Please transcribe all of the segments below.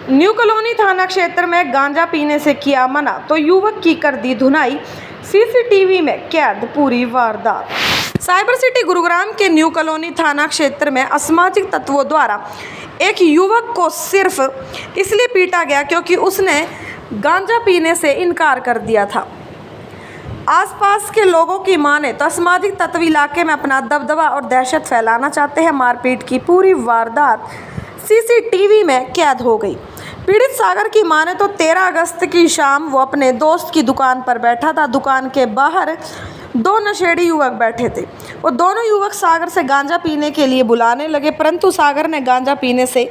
New colony थाना क्षेत्र में गांजा पीने से किया मना तो युवक की कर दी धुनाई, सीसीटीवी में कैद पूरी वारदात। साइबर सिटी गुरुग्राम के न्यू कॉलोनी थाना क्षेत्र में असामाजिक तत्वों द्वारा एक युवक को सिर्फ इसलिए पीटा गया क्योंकि उसने गांजा पीने से इनकार कर दिया था। आसपास के लोगों की माने तो असामाजिक तत्व इलाके में अपना दबदबा और दहशत फैलाना चाहते हैं। मारपीट की पूरी वारदात सीसीटीवी में कैद हो गई। पीड़ित सागर की माने तो 13 अगस्त की शाम वो अपने दोस्त की दुकान पर बैठा था। दुकान के बाहर दो नशेड़ी युवक बैठे थे। वो दोनों युवक सागर से गांजा पीने के लिए बुलाने लगे, परंतु सागर ने गांजा पीने से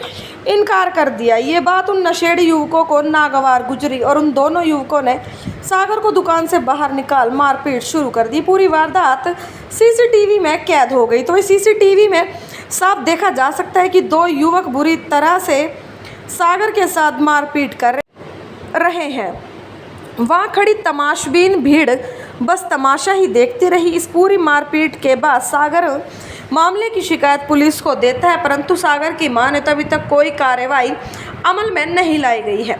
इनकार कर दिया। ये बात उन नशेड़ी युवकों को नागवार गुजरी और उन दोनों युवकों ने सागर को दुकान से बाहर निकाल मारपीट शुरू कर दी। पूरी वारदात सीसीटीवी में कैद हो गई। तो इस सीसीटीवी में साफ देखा जा सकता है कि दो युवक बुरी तरह से सागर के साथ मारपीट कर रहे हैं। वहां खड़ी तमाशबीन भीड़ बस तमाशा ही देखती रही। इस पूरी मारपीट के बाद सागर मामले की शिकायत पुलिस को देता है, परंतु सागर की माने तो अभी तक कोई कार्रवाई अमल में नहीं लाई गई है।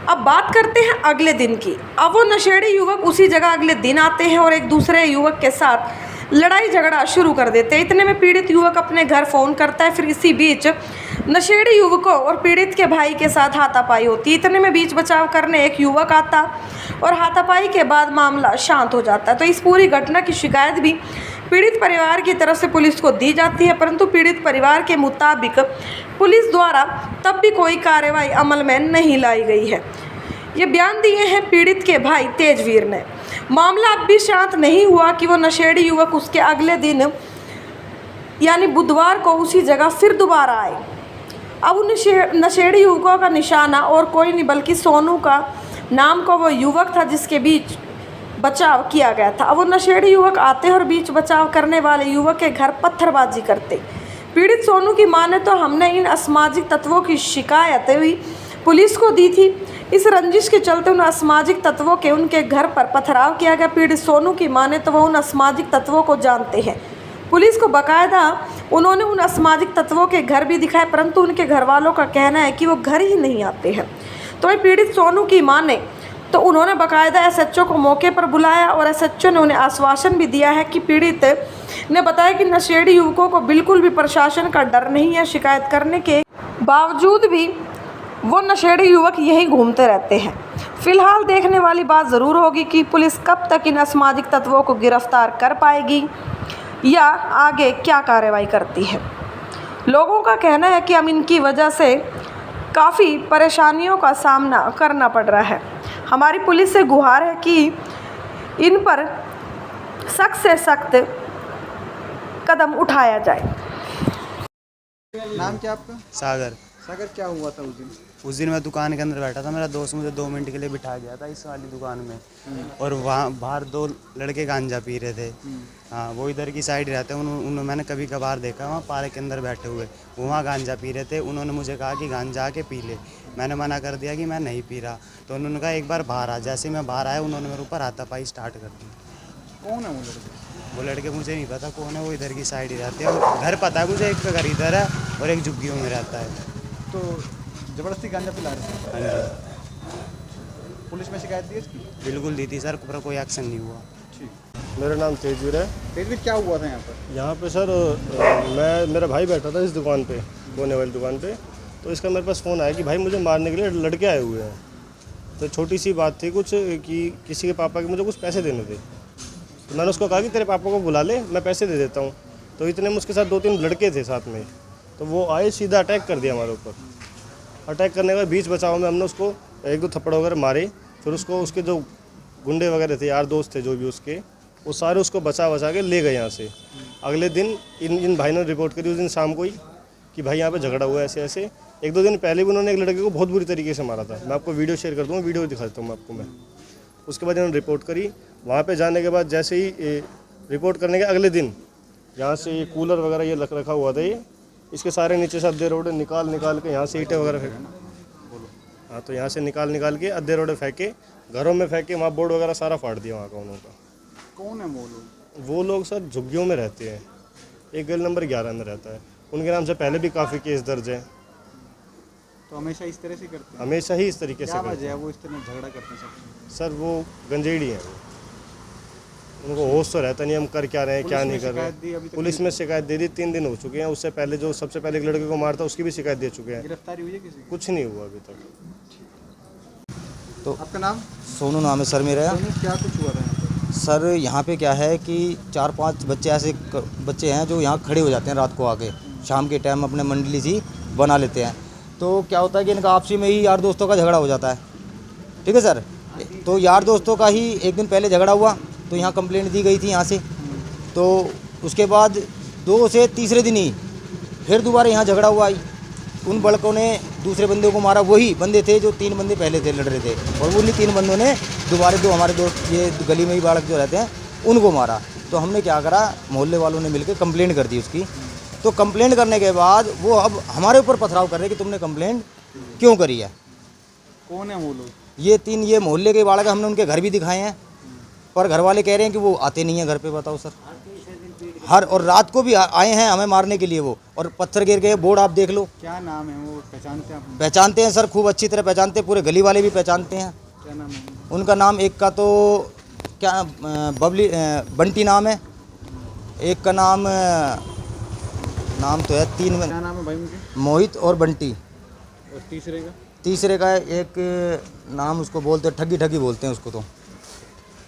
अब बात करते हैं अगले दिन की। अब वो नशेड़ी युवक उसी जगह अगले दिन आते हैं और एक दूसरे युवक के साथ लड़ाई झगड़ा शुरू कर देते हैं। इतने में पीड़ित युवक अपने घर फ़ोन करता है। फिर इसी बीच नशेड़ी युवकों और पीड़ित के भाई के साथ हाथापाई होती है। इतने में बीच बचाव करने एक युवक आता और हाथापाई के बाद मामला शांत हो जाता है। तो इस पूरी घटना की शिकायत भी पीड़ित परिवार की तरफ से पुलिस को दी जाती है, परंतु पीड़ित परिवार के मुताबिक पुलिस द्वारा तब भी कोई कार्रवाई अमल में नहीं लाई गई है। ये बयान दिए हैं पीड़ित के भाई तेजवीर ने। मामला अब भी शांत नहीं हुआ कि वो नशेड़ी युवक उसके अगले दिन यानी बुधवार को उसी जगह फिर दोबारा आए। अब उन नशेड़ी युवकों का निशाना और कोई नहीं बल्कि सोनू का नाम का वो युवक था जिसके बीच बचाव किया गया था। अब वो नशेड़ी युवक आते और बीच बचाव करने वाले युवक के घर पत्थरबाजी करते। पीड़ित सोनू की माने तो हमने इन असामाजिक तत्वों की शिकायत हुई पुलिस को दी थी। इस रंजिश के चलते उन असामाजिक तत्वों के उनके घर पर पथराव किया गया। पीड़ित सोनू की माने तो वो उन असामाजिक तत्वों को जानते हैं। पुलिस को बाकायदा उन्होंने उन असामाजिक तत्वों के घर भी दिखाए, परंतु उनके घर वालों का कहना है कि वो घर ही नहीं आते हैं। तो ये पीड़ित सोनू की माने तो उन्होंने बाकायदा एसएचओ को मौके पर बुलाया और एसएचओ ने उन्हें आश्वासन भी दिया है कि पीड़ित ने बताया कि नशेड़ी युवकों को बिल्कुल भी प्रशासन का डर नहीं है। शिकायत करने के बावजूद भी वो नशेड़ी युवक यहीं घूमते रहते हैं। फिलहाल देखने वाली बात ज़रूर होगी कि पुलिस कब तक इन असामाजिक तत्वों को गिरफ्तार कर पाएगी या आगे क्या कार्रवाई करती है। लोगों का कहना है कि हम इनकी वजह से काफ़ी परेशानियों का सामना करना पड़ रहा है। हमारी पुलिस से गुहार है कि इन पर सख्त से सख्त कदम उठाया जाए। नाम क्या आपका? सागर। सागर, क्या हुआ था उस दिन? उस दिन मैं दुकान के अंदर बैठा था। मेरा दोस्त मुझे 2 मिनट के लिए बिठा गया था इस वाली दुकान में, और वहाँ बाहर 2 लड़के गांजा पी रहे थे। हाँ, वो इधर की साइड रहते हैं। मैंने कभी कभार देखा वहाँ पार्क के अंदर बैठे हुए, वो वहाँ गांजा पी रहे थे। उन्होंने मुझे कहा कि गांजा आके पी ले। मैंने मना कर दिया कि मैं नहीं पी रहा। तो उन्होंने कहा एक बार बाहर आ। जैसे मैं बाहर आया उन्होंने मेरे ऊपर हाथापाई स्टार्ट कर दी। कौन है वो लड़के? वो लड़के मुझे नहीं पता कौन है, वो इधर की साइड ही रहते हैं। घर पता है मुझे, एक का घर इधर है और एक झुग्गियों में रहता है। तो ज़बरदस्ती गांजा पिला रहे थे? हाँ जी। पुलिस में शिकायत दी इसकी? बिल्कुल दी थी सर, पर कोई एक्शन नहीं हुआ। ठीक। मेरा नाम तेजवीर है। तेजवीर, क्या हुआ था यहाँ पर? यहाँ पे सर मेरा भाई बैठा था इस दुकान पे, बोने वाली दुकान पे। तो इसका मेरे पास फ़ोन आया कि भाई मुझे मारने के लिए लड़के आए हुए हैं। तो छोटी सी बात थी कुछ कि किसी के पापा के मुझे कुछ पैसे देने थे। तो मैंने उसको कहा कि तेरे पापा को बुला ले, मैं पैसे दे देता हूँ। तो इतने में उसके साथ 2-3 लड़के थे साथ में। तो वो आए, सीधा अटैक कर दिया हमारे ऊपर। अटैक करने के बाद बीच बचाव में हमने उसको 1-2 थप्पड़ वगैरह मारे। फिर उसको उसके जो गुंडे वगैरह थे, यार दोस्त थे जो भी उसके, वो सारे उसको बचा के ले गए यहाँ से। अगले दिन इन भाई ने रिपोर्ट करी उस दिन शाम को ही कि भाई यहाँ पे झगड़ा हुआ ऐसे ऐसे। 1-2 दिन पहले भी उन्होंने एक लड़के को बहुत बुरी तरीके से मारा था। मैं आपको वीडियो शेयर कर दूँगा, वीडियो दिखा देता हूँ मैं आपको। उसके बाद इन्होंने रिपोर्ट करी। वहाँ पे जाने के बाद जैसे ही रिपोर्ट करने के अगले दिन यहाँ से ये कूलर वगैरह ये रखा हुआ था, ये इसके सारे नीचे से अद्धे रोडे निकाल के यहाँ से ईंटें वगैरह फेंक। हाँ, तो यहाँ से निकाल के अद्धे रोडे फेंके, घरों में फेंके, वहाँ बोर्ड वगैरह सारा फाड़ दिया वहाँ का उन्होंने। कौन है वो लोग? वो लोग सर झुग्गियों में रहते हैं, एक गली नंबर 11 में रहता है। उनके नाम से पहले भी काफ़ी केस दर्ज है। तो हमेशा इस तरह से करते हैं? हमेशा ही इस तरीके से क्या करते वजह है हैं। वो इस तरह झगड़ा करते हैं सबसे? सर वो गंजेड़ी हैं वो, उनको होश तो रहता नहीं हम कर क्या रहे हैं क्या पुलिस नहीं में कर रहे शिकायत दी अभी हैं। तक पुलिस नहीं? में शिकायत दे दी, 3 दिन हो चुके हैं। उससे पहले जो सबसे पहले एक लड़के को मारा था उसकी भी शिकायत दे चुके हैं। गिरफ्तारी हुई है किसी की? कुछ नहीं हुआ अभी तक। आपका नाम? सोनू नाम है सर मेरा। सोनू, क्या कुछ हुआ था यहाँ पर? सर यहाँ पे क्या है कि 4-5 बच्चे ऐसे बच्चे हैं जो यहाँ खड़े हो जाते हैं रात को आके, शाम के टाइम अपने मंडली सी बना लेते हैं। तो क्या होता है कि इनका आपसी में ही यार दोस्तों का झगड़ा हो जाता है, ठीक है सर। तो यार दोस्तों का ही एक दिन पहले झगड़ा हुआ, तो यहाँ कंप्लेंट दी गई थी यहाँ से। तो उसके बाद 2 से तीसरे दिन ही फिर दोबारा यहाँ झगड़ा हुआ। उन बड़कों ने दूसरे बंदे को मारा, वही बंदे थे जो 3 बंदे पहले थे लड़ रहे थे, और उन्हीं 3 बंदों ने दोबारा 2 हमारे दोस्त ये गली में ही बालक जो रहते हैं उनको मारा। तो हमने क्या करा, मोहल्ले वालों ने मिलकर कंप्लेंट कर दी उसकी। तो कंप्लेंट करने के बाद वो अब हमारे ऊपर पथराव कर रहे कि तुमने कंप्लेंट क्यों करी है। कौन है वो लोग? ये 3 ये मोहल्ले के बालक, हमने उनके घर भी दिखाए हैं, पर घर वाले कह रहे हैं कि वो आते नहीं हैं घर पे। बताओ सर, और रात को भी आए हैं हमें मारने के लिए वो, और पत्थर गिर गए। बोर्ड आप देख लो। क्या नाम है वो, पहचानते हैं आप? पहचानते हैं सर, खूब अच्छी तरह पहचानते हैं, पूरे गली वाले भी पहचानते हैं। क्या नाम है? उनका नाम एक का तो क्या बबली बंटी नाम है, एक का नाम नाम तो है 3 में, क्या नाम है भाई उनके? मोहित और बंटी। और तीसरे का? तीसरे का एक नाम उसको बोलते हैं ठगी ठगी बोलते हैं उसको। तो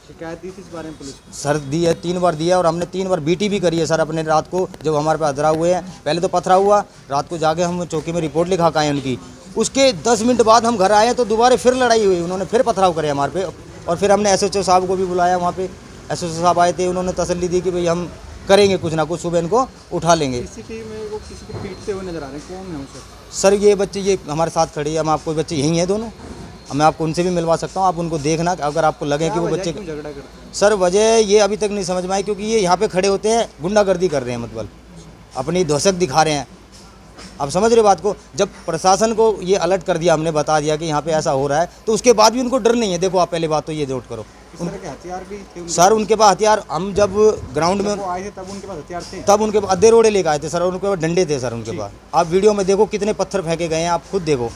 शिकायत दी थी इस बारे में पुलिस को? सर दी है, 3 बार दिया, और हमने 3 बार बीटी भी करी है सर अपने। रात को जब हमारे पे अधरा हुए हैं, पहले तो पथरा हुआ, रात को जाके हम चौकी में रिपोर्ट लिखा के आए उनकी। उसके 10 मिनट बाद हम घर आए तो दोबारा फिर लड़ाई हुई, उन्होंने फिर पथराव करे हमारे पे। और फिर हमने SHO साहब को भी बुलाया, वहाँ पे SHO साहब आए थे, उन्होंने तसल्ली दी कि भाई हम करेंगे कुछ ना कुछ, सुबह इनको उठा लेंगे। सीसीटीवी में वो किसी को पीटते हुए नजर आ रहे हैं, कौन है वो सर? सर ये बच्चे ये हमारे साथ खड़े हैं, हम आपको बच्चे यहीं हैं दोनों, मैं आपको उनसे भी मिलवा सकता हूँ, आप उनको देखना अगर आपको लगे कि वो बच्चे। क्यों झगड़ा करते हैं? सर वजह ये अभी तक नहीं समझ में आई, क्योंकि ये यहाँ पे खड़े होते हैं, गुंडागर्दी कर रहे हैं, मतलब अपनी दहशत दिखा रहे हैं। आप समझ रहे बात को। जब प्रशासन को ये अलर्ट कर दिया, हमने बता दिया कि यहाँ पे ऐसा हो रहा है, तो उसके बाद भी उनको डर नहीं है। देखो आप पहले बात तो ये नोट करो। किस तरह के हथियार भी थे उनके? सर उनके पास हथियार, हम जब ग्राउंड में जब वो आए थे तब उनके पास हथियार थे? तब उनके पास अद्धे रोड़े लेकर आए थे सर, और उनके पास डंडे थे सर उनके पास। आप वीडियो में देखो कितने पत्थर फेंके गए हैं, आप खुद देखो।